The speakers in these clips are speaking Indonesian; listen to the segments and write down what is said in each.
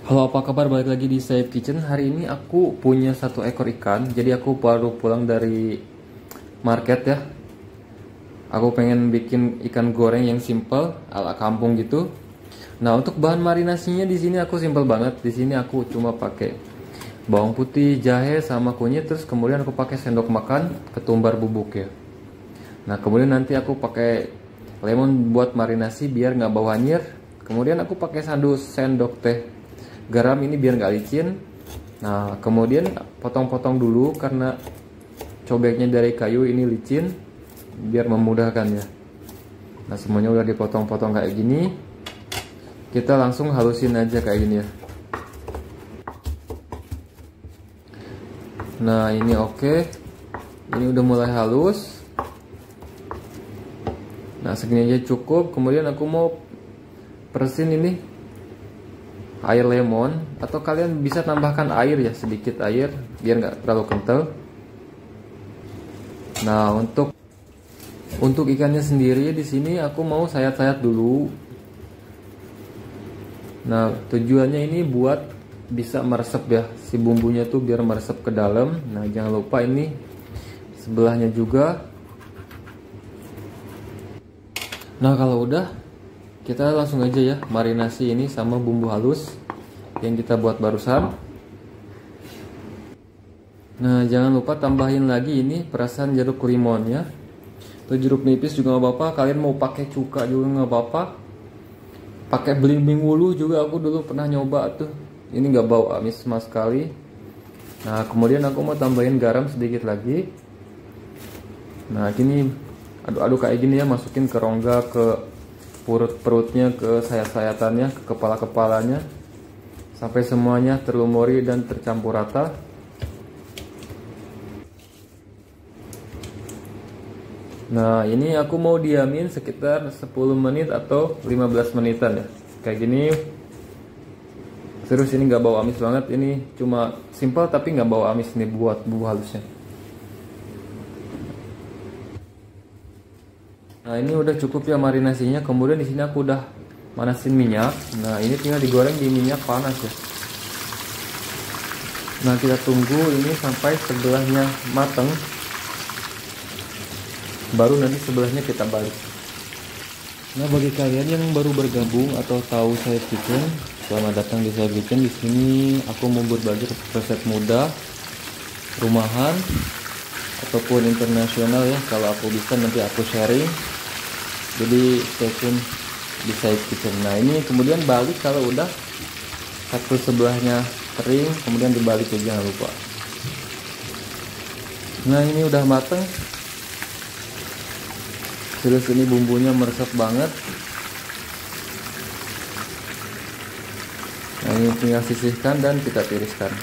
Halo, apa kabar? Balik lagi di Safe Kitchen. Hari ini aku punya satu ekor ikan. Jadi aku baru pulang dari market ya. Aku pengen bikin ikan goreng yang simple ala kampung gitu. Nah, untuk bahan marinasinya di sini aku simple banget. Di sini aku cuma pakai bawang putih, jahe sama kunyit, terus kemudian aku pakai sendok makan ketumbar bubuk ya. Nah, kemudian nanti aku pakai lemon buat marinasi biar nggak bau anyir. Kemudian aku pakai sendok teh garam ini biar nggak licin. Nah, kemudian potong-potong dulu karena cobeknya dari kayu ini licin biar memudahkan ya. Nah, semuanya udah dipotong-potong kayak gini. Kita langsung halusin aja kayak gini ya. Nah, ini oke. Ini udah mulai halus. Nah, segini aja cukup. Kemudian aku mau peresin ini air lemon, atau kalian bisa tambahkan air ya, sedikit air biar nggak terlalu kental. Nah, untuk ikannya sendiri di sini aku mau sayat-sayat dulu. Nah, tujuannya ini buat bisa meresap ya, si bumbunya tuh biar meresap ke dalam. Nah, jangan lupa ini sebelahnya juga. Nah, kalau udah, kita langsung aja ya marinasi ini sama bumbu halus yang kita buat barusan. Nah, jangan lupa tambahin lagi ini perasan jeruk limonnya. Atau jeruk nipis juga nggak apa-apa. Kalian mau pakai cuka juga nggak apa-apa. Pakai belimbing wulu juga aku dulu pernah nyoba tuh. Ini nggak bau amis sama sekali. Nah, kemudian aku mau tambahin garam sedikit lagi. Nah, gini aduk-aduk kayak gini ya, masukin ke rongga, ke perutnya, ke sayat-sayatannya, ke kepala-kepalanya, sampai semuanya terlumuri dan tercampur rata. Nah, ini aku mau diamin sekitar 10 menit atau 15 menitan ya, kayak gini. Terus ini nggak bau amis banget, ini cuma simple tapi nggak bau amis nih buat bumbu halusnya. Nah, ini udah cukup ya marinasinya. Kemudian di sini aku udah manasin minyak. Nah, ini tinggal digoreng di minyak panas ya. Nah, kita tunggu ini sampai sebelahnya mateng. Baru nanti sebelahnya kita balik. Nah, bagi kalian yang baru bergabung atau tahu Safe Kitchen, selamat datang di Safe Kitchen. Di sini aku mau berbagi resep mudah, rumahan, ataupun internasional ya. Kalau aku bisa nanti aku sharing. Jadi stay tune di Safe Kitchen. Nah, ini kemudian balik kalau udah satu sebelahnya kering, kemudian dibalik ya, jangan lupa. Nah, ini udah mateng. Terus ini bumbunya meresap banget. Nah, ini tinggal sisihkan dan kita tiriskan.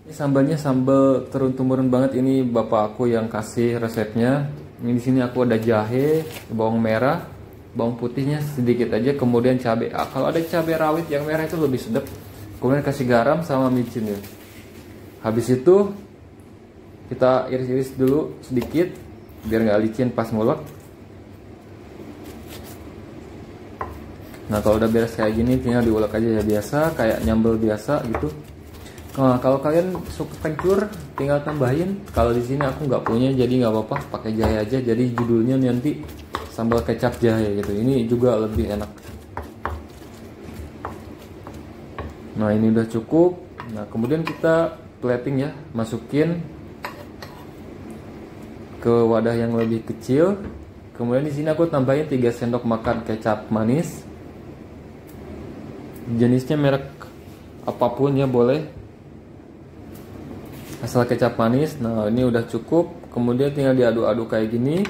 Ini sambalnya sambal turun-temurun banget. Ini bapak aku yang kasih resepnya. Ini di sini aku ada jahe, bawang merah, bawang putihnya sedikit aja, kemudian cabai. Kalau ada cabai rawit yang merah itu lebih sedap. Kemudian kasih garam sama micin ya. Habis itu kita iris-iris dulu sedikit biar nggak licin pas ngulek. Nah, kalau udah beres kayak gini tinggal diulek aja ya, biasa kayak nyambel biasa gitu. Nah, kalau kalian suka kencur tinggal tambahin. Kalau di sini aku nggak punya jadi nggak apa-apa, pakai jahe aja. Jadi judulnya nanti sambal kecap jahe gitu. Ini juga lebih enak. Nah, ini udah cukup. Nah, kemudian kita plating ya, masukin ke wadah yang lebih kecil. Kemudian di sini aku tambahin 3 sendok makan kecap manis. Jenisnya merek apapun ya boleh, asal kecap manis. Nah, ini udah cukup. Kemudian tinggal diaduk-aduk kayak gini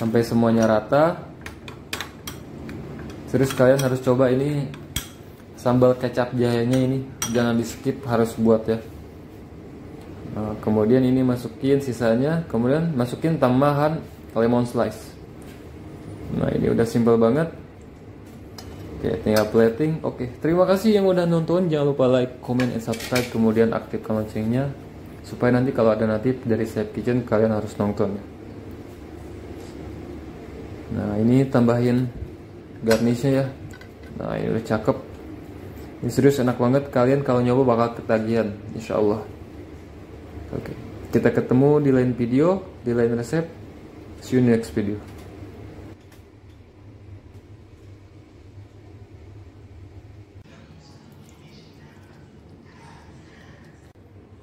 sampai semuanya rata. Terus kalian harus coba ini sambal kecap jahenya, ini jangan di skip, harus buat ya. Nah, kemudian ini masukin sisanya, kemudian masukin tambahan lemon slice. Nah, ini udah simple banget. Oke, tinggal plating. Oke, terima kasih yang udah nonton. Jangan lupa like, comment, and subscribe. Kemudian aktifkan loncengnya supaya nanti kalau ada notif dari Safe Kitchen kalian harus nonton. Nah, ini tambahin garnishnya ya. Nah, ini udah cakep. Ini serius enak banget, kalian kalau nyoba bakal ketagihan, insya Allah. Oke, kita ketemu di lain video, di lain resep. See you next video.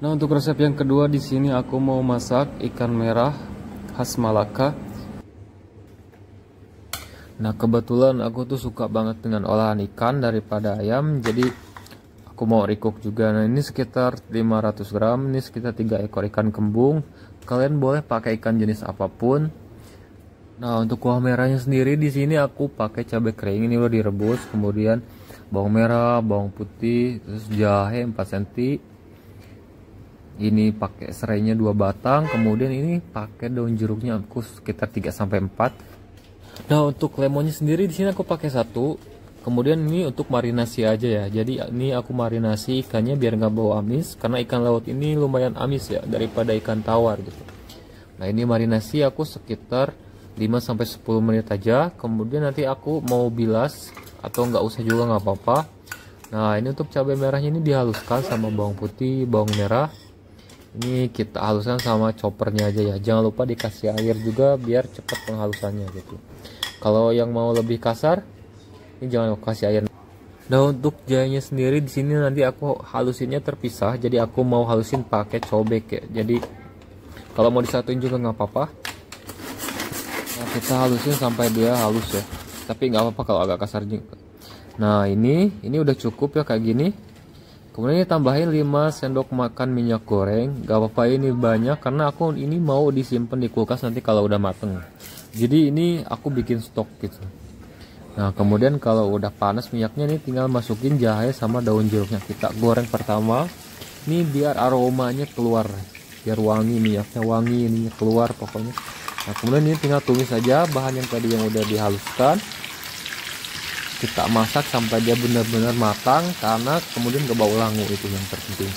Nah, untuk resep yang kedua di sini aku mau masak ikan merah khas Malaka. Nah, kebetulan aku tuh suka banget dengan olahan ikan daripada ayam, jadi aku mau recook juga. Nah, ini sekitar 500 gram, ini sekitar 3 ekor ikan kembung. Kalian boleh pakai ikan jenis apapun. Nah, untuk kuah merahnya sendiri di sini aku pakai cabai kering, ini udah direbus, kemudian bawang merah, bawang putih, terus jahe 4 cm. Ini pakai serainya 2 batang, kemudian ini pakai daun jeruknya aku sekitar 3 sampai 4. Nah, untuk lemonnya sendiri di sini aku pakai 1. Kemudian ini untuk marinasi aja ya. Jadi ini aku marinasi ikannya biar nggak bau amis, karena ikan laut ini lumayan amis ya daripada ikan tawar gitu. Nah, ini marinasi aku sekitar 5 sampai 10 menit aja. Kemudian nanti aku mau bilas atau nggak usah juga nggak apa-apa. Nah, ini untuk cabai merahnya ini dihaluskan sama bawang putih, bawang merah. Ini kita haluskan sama choppernya aja ya. Jangan lupa dikasih air juga biar cepat penghalusannya gitu. Kalau yang mau lebih kasar, ini jangan kasih air. Nah, untuk jahenya sendiri di sini nanti aku halusinnya terpisah. Jadi aku mau halusin pakai cobek ya. Jadi kalau mau disatuin juga nggak apa-apa. Nah, kita halusin sampai dia halus ya. Tapi nggak apa-apa kalau agak kasar juga. Nah, ini udah cukup ya kayak gini. Kemudian ini tambahin 5 sendok makan minyak goreng. Gak apa-apa ini banyak karena aku ini mau disimpan di kulkas nanti kalau udah mateng. Jadi ini aku bikin stok gitu. Nah, kemudian kalau udah panas minyaknya nih tinggal masukin jahe sama daun jeruknya. Kita goreng pertama. Ini biar aromanya keluar. Biar wangi, minyaknya wangi, ini keluar pokoknya. Nah, kemudian ini tinggal tumis saja bahan yang tadi yang udah dihaluskan. Kita masak sampai dia benar-benar matang, karena kemudian gak bau langu, itu yang terpenting.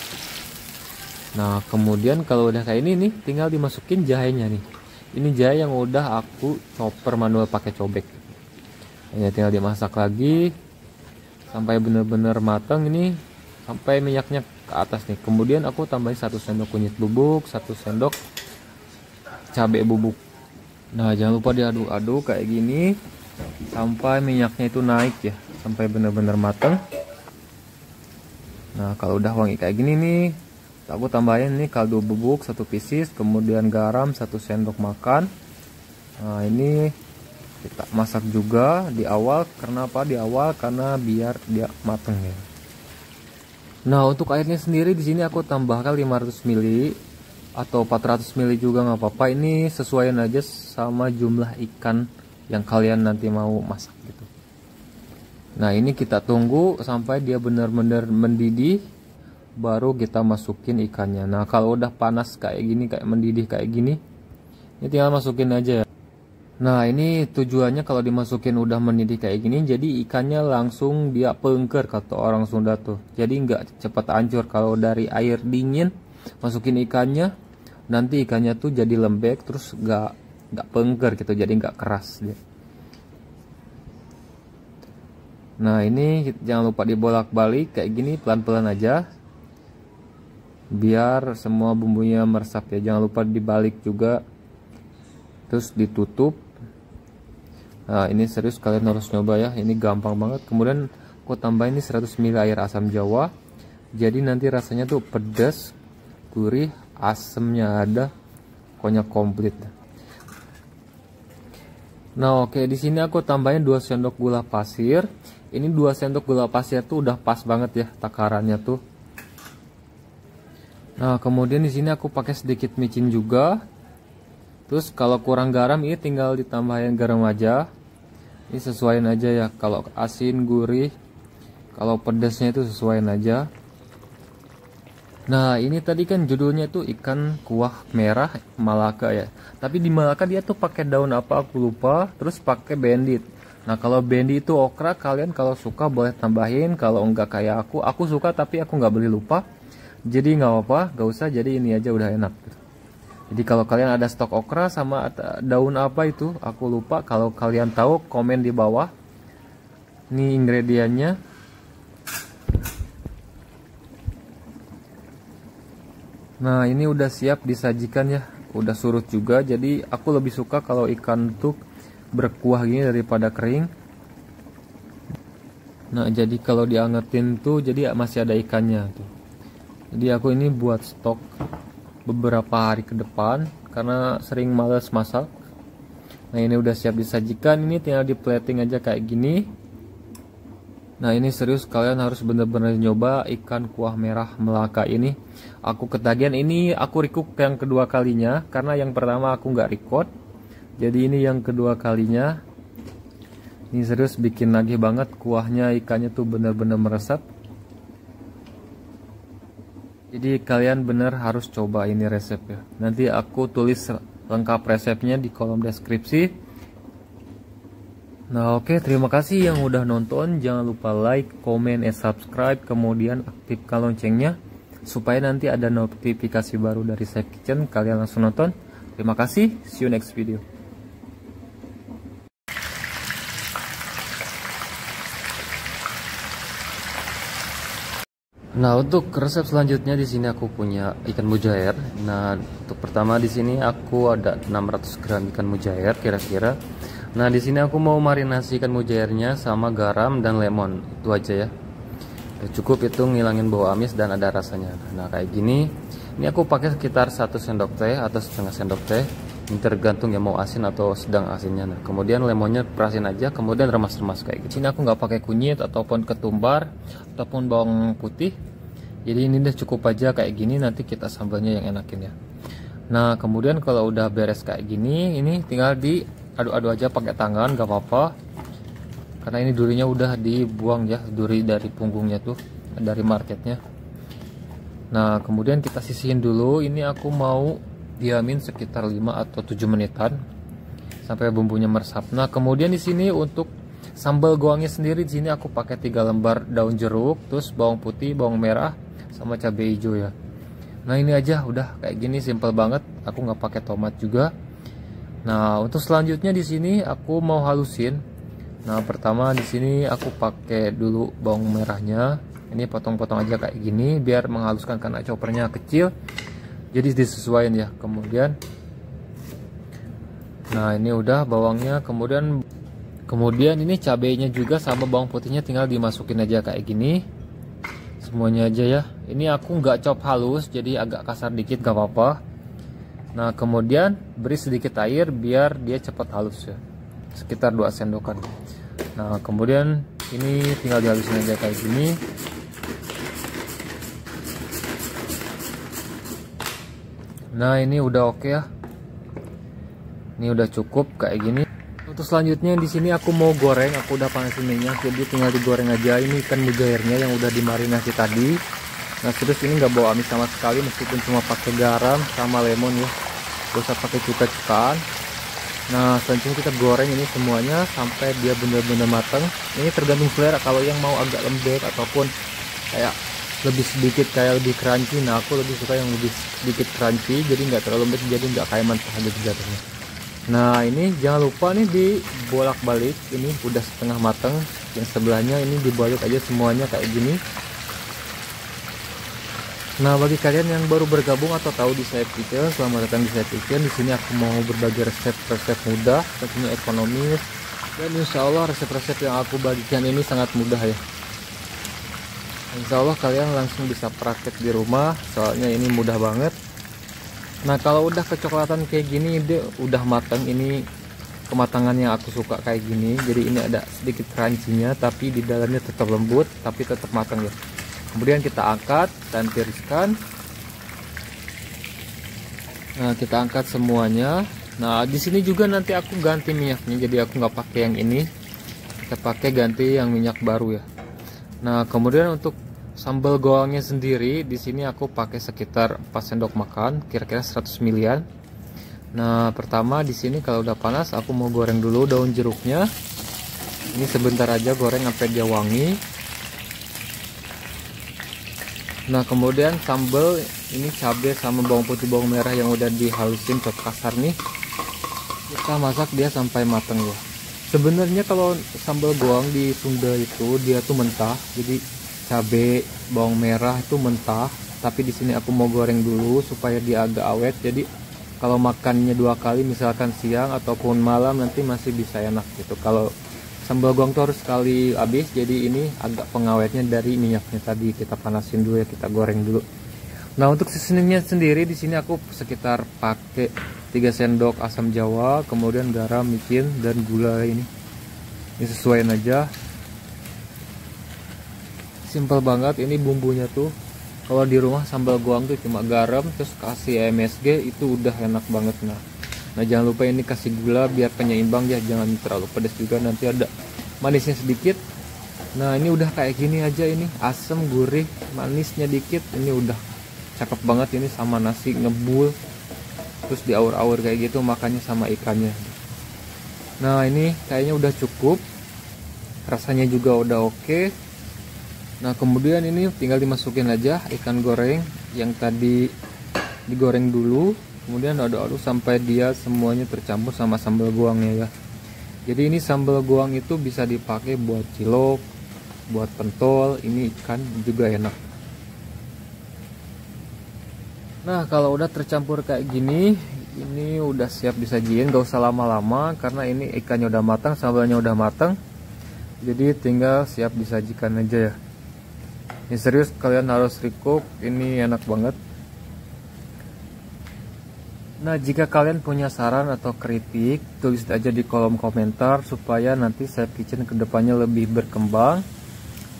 Nah, kemudian kalau udah kayak ini nih tinggal dimasukin jahenya nih. Ini jahe yang udah aku chopper manual pakai cobek. Ini tinggal dimasak lagi sampai benar-benar matang, ini sampai minyaknya ke atas nih. Kemudian aku tambahin 1 sendok kunyit bubuk, 1 sendok cabai bubuk. Nah, jangan lupa diaduk-aduk kayak gini sampai minyaknya itu naik ya, sampai benar-benar matang. Nah, kalau udah wangi kayak gini nih, aku tambahin nih kaldu bubuk 1 pieces, kemudian garam 1 sendok makan. Nah, ini kita masak juga di awal. Kenapa di awal? Karena biar dia matang ya. Nah, untuk airnya sendiri di sini aku tambahkan 500 ml atau 400 ml juga nggak apa-apa. Ini sesuaiin aja sama jumlah ikan yang kalian nanti mau masak gitu. Nah, ini kita tunggu sampai dia benar-benar mendidih, baru kita masukin ikannya. Nah, kalau udah panas kayak gini, kayak mendidih kayak gini, ini tinggal masukin aja ya. Nah, ini tujuannya kalau dimasukin udah mendidih kayak gini, jadi ikannya langsung dia pengker kata orang Sunda tuh. Jadi nggak cepat hancur. Kalau dari air dingin masukin ikannya, nanti ikannya tuh jadi lembek, terus nggak pengker gitu, jadi nggak keras dia. Nah, ini jangan lupa dibolak-balik kayak gini, pelan-pelan aja biar semua bumbunya meresap ya. Jangan lupa dibalik juga, terus ditutup. Nah, ini serius kalian harus nyoba ya, ini gampang banget. Kemudian aku tambahin ini 100 ml air asam jawa, jadi nanti rasanya tuh pedas, gurih, asamnya ada, pokoknya komplit. Nah, oke, di sini aku tambahin 2 sendok gula pasir. Ini 2 sendok gula pasir tuh udah pas banget ya takarannya tuh. Nah, kemudian di sini aku pakai sedikit micin juga. Terus kalau kurang garam ini tinggal ditambahin garam aja. Ini sesuaiin aja ya. Kalau asin, gurih, kalau pedasnya itu sesuaiin aja. Nah, ini tadi kan judulnya tuh ikan kuah merah Malaka ya. Tapi di Malaka dia tuh pakai daun apa aku lupa, terus pakai bandit. Nah, kalau bandit itu okra, kalian kalau suka boleh tambahin. Kalau enggak kayak aku suka tapi aku nggak beli, lupa. Jadi nggak apa-apa, nggak usah. Jadi ini aja udah enak. Jadi kalau kalian ada stok okra sama daun apa itu, aku lupa. Kalau kalian tahu, komen di bawah. Ini ingredientnya. Nah ini udah siap disajikan ya, udah surut juga. Jadi aku lebih suka kalau ikan tuh berkuah gini daripada kering. Nah jadi kalau diangetin tuh jadi masih ada ikannya tuh. Jadi aku ini buat stok beberapa hari ke depan karena sering males masak. Nah ini udah siap disajikan, ini tinggal di plating aja kayak gini. Nah ini serius, kalian harus bener-bener nyoba ikan kuah merah Melaka ini. Aku ketagihan, ini aku record yang kedua kalinya karena yang pertama aku nggak record. Jadi ini yang kedua kalinya. Ini serius bikin nagih banget, kuahnya ikannya tuh bener-bener meresap. Jadi kalian bener harus coba ini resep ya. Nanti aku tulis lengkap resepnya di kolom deskripsi. Nah oke, terima kasih yang udah nonton. Jangan lupa like, comment, and subscribe. Kemudian aktifkan loncengnya supaya nanti ada notifikasi baru dari Safe Kitchen. Kalian langsung nonton. Terima kasih, see you next video. Nah untuk resep selanjutnya di sini aku punya ikan mujair. Nah untuk pertama di sini aku ada 600 gram ikan mujair kira-kira. Nah di sini aku mau marinasi ikan mujairnya sama garam dan lemon, itu aja ya. Cukup itu ngilangin bau amis dan ada rasanya. Nah kayak gini. Ini aku pakai sekitar 1 sendok teh atau setengah sendok teh. Ini tergantung ya mau asin atau sedang asinnya. Nah kemudian lemonnya perasin aja, kemudian remas-remas kayak gitu. Sini aku nggak pakai kunyit ataupun ketumbar ataupun bawang putih. Jadi ini udah cukup aja kayak gini, nanti kita sambalnya yang enakin ya. Nah kemudian kalau udah beres kayak gini, ini tinggal diaduk-aduk aja pakai tangan, gak apa-apa. Karena ini durinya udah dibuang ya, duri dari punggungnya tuh, dari marketnya. Nah kemudian kita sisihin dulu, ini aku mau diamin sekitar 5 atau 7 menitan sampai bumbunya meresap. Nah kemudian di sini untuk sambal goangnya sendiri, di sini aku pakai 3 lembar daun jeruk, terus bawang putih, bawang merah, sama cabai hijau ya. Nah ini aja udah kayak gini, simple banget. Aku nggak pakai tomat juga. Nah untuk selanjutnya di sini aku mau halusin. Nah pertama di sini aku pakai dulu bawang merahnya. Ini potong-potong aja kayak gini biar menghaluskan karena choppernya kecil. Jadi disesuaikan ya. Nah ini udah bawangnya. Kemudian ini cabainya juga sama bawang putihnya tinggal dimasukin aja kayak gini. Semuanya aja ya. Ini aku nggak chop halus, jadi agak kasar dikit gak apa-apa. Nah kemudian beri sedikit air biar dia cepat halus ya, sekitar 2 sendokan. Nah kemudian ini tinggal dihalusin aja kayak gini. Nah ini udah oke ya. Ini udah cukup kayak gini. Untuk selanjutnya di sini aku mau goreng, aku udah panasin minyak, jadi tinggal digoreng aja. Ini ikan mujairnya yang udah dimarinasi tadi. Nah terus ini nggak bau amis sama sekali meskipun cuma pakai garam sama lemon ya, gak usah pakai cuka-cukaan. Nah selanjutnya kita goreng ini semuanya sampai dia benar-benar matang. Ini tergantung selera, kalau yang mau agak lembek ataupun kayak lebih sedikit kayak lebih crunchy. Nah aku lebih suka yang lebih sedikit crunchy, jadi nggak terlalu lembek, jadi nggak kayak mentah gitu jatuhnya. Nah ini jangan lupa nih dibolak-balik, ini udah setengah matang. Yang sebelahnya ini dibalik aja semuanya kayak gini. Nah bagi kalian yang baru bergabung atau tahu di Safe Kitchen, selamat datang di Safe Kitchen. Di sini aku mau berbagi resep-resep mudah, tentunya ekonomis, dan insya Allah resep-resep yang aku bagikan ini sangat mudah ya. Insya Allah kalian langsung bisa praktek di rumah, soalnya ini mudah banget. Nah kalau udah kecoklatan kayak gini, dia udah matang. Ini kematangan yang aku suka kayak gini. Jadi ini ada sedikit crunchy-nya, tapi di dalamnya tetap lembut, tapi tetap matang ya. Kemudian kita angkat dan tiriskan. Nah kita angkat semuanya. Nah di sini juga nanti aku ganti minyaknya, jadi aku nggak pakai yang ini. Kita pakai ganti yang minyak baru ya. Nah kemudian untuk sambal goangnya sendiri di sini aku pakai sekitar 4 sendok makan, kira-kira 100 ml. Nah pertama di sini kalau udah panas aku mau goreng dulu daun jeruknya. Ini sebentar aja goreng sampai dia wangi. Nah kemudian sambal ini cabai sama bawang putih bawang merah yang udah dihalusin chop kasar nih, kita masak dia sampai matang ya. Sebenarnya kalau sambal goang di Sunda itu dia tuh mentah, jadi cabai bawang merah itu mentah, tapi di sini aku mau goreng dulu supaya dia agak awet. Jadi kalau makannya 2 kali, misalkan siang ataupun malam, nanti masih bisa enak gitu. Kalau sambal goong tuh harus sekali habis, jadi ini agak pengawetnya dari minyaknya tadi. Kita panasin dulu ya, kita goreng dulu. Nah, untuk seasoningnya sendiri di sini aku sekitar pakai 3 sendok asam jawa, kemudian garam, micin, dan gula ini. Ini sesuaiin aja. Simple banget ini bumbunya tuh. Kalau di rumah sambal goong tuh cuma garam terus kasih MSG, itu udah enak banget. Nah jangan lupa ini kasih gula biar penyeimbang ya, jangan terlalu pedas juga, nanti ada manisnya sedikit. Nah ini udah kayak gini aja, ini asam gurih manisnya dikit, ini udah cakep banget ini sama nasi ngebul, terus diaur-aur kayak gitu makannya sama ikannya. Nah ini kayaknya udah cukup, rasanya juga udah oke. Nah kemudian ini tinggal dimasukin aja ikan goreng yang tadi digoreng dulu, kemudian aduk-aduk sampai dia semuanya tercampur sama sambal goongnya ya. Jadi ini sambal goong itu bisa dipakai buat cilok, buat pentol, ini ikan juga enak. Nah kalau udah tercampur kayak gini, ini udah siap disajiin, gak usah lama-lama karena ini ikannya udah matang, sambalnya udah matang. Jadi tinggal siap disajikan aja ya. Ini serius, kalian harus recook, ini enak banget. Nah jika kalian punya saran atau kritik, tulis aja di kolom komentar supaya nanti Safe Kitchen kedepannya lebih berkembang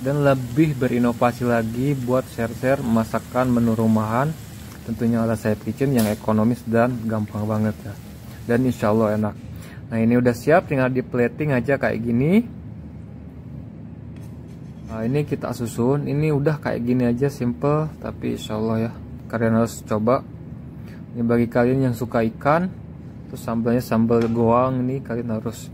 dan lebih berinovasi lagi buat share-share masakan menu rumahan, tentunya ala Safe Kitchen yang ekonomis dan gampang banget ya, dan insya Allah enak. Nah ini udah siap, tinggal di plating aja kayak gini. Nah ini kita susun, ini udah kayak gini aja, simple tapi insya Allah ya, kalian harus coba. Ini bagi kalian yang suka ikan, terus sambalnya sambal goong, ini kalian harus.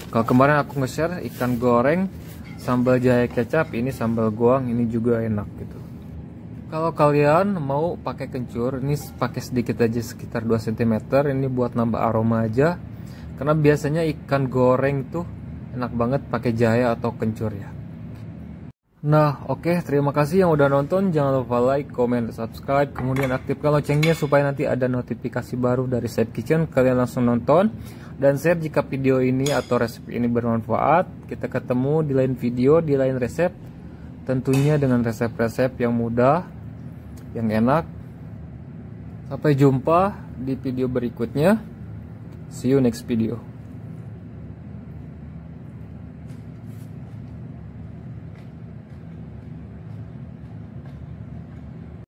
Kalau kemarin aku nge-share ikan goreng sambal jahe kecap, ini sambal goong, ini juga enak gitu. Kalau kalian mau pakai kencur, ini pakai sedikit aja sekitar 2 cm, ini buat nambah aroma aja. Karena biasanya ikan goreng tuh enak banget pakai jahe atau kencur ya. Nah oke, terima kasih yang udah nonton, jangan lupa like, comment, subscribe, kemudian aktifkan loncengnya supaya nanti ada notifikasi baru dari Safe Kitchen, kalian langsung nonton dan share jika video ini atau resep ini bermanfaat. Kita ketemu di lain video, di lain resep, tentunya dengan resep-resep yang mudah, yang enak. Sampai jumpa di video berikutnya, see you next video.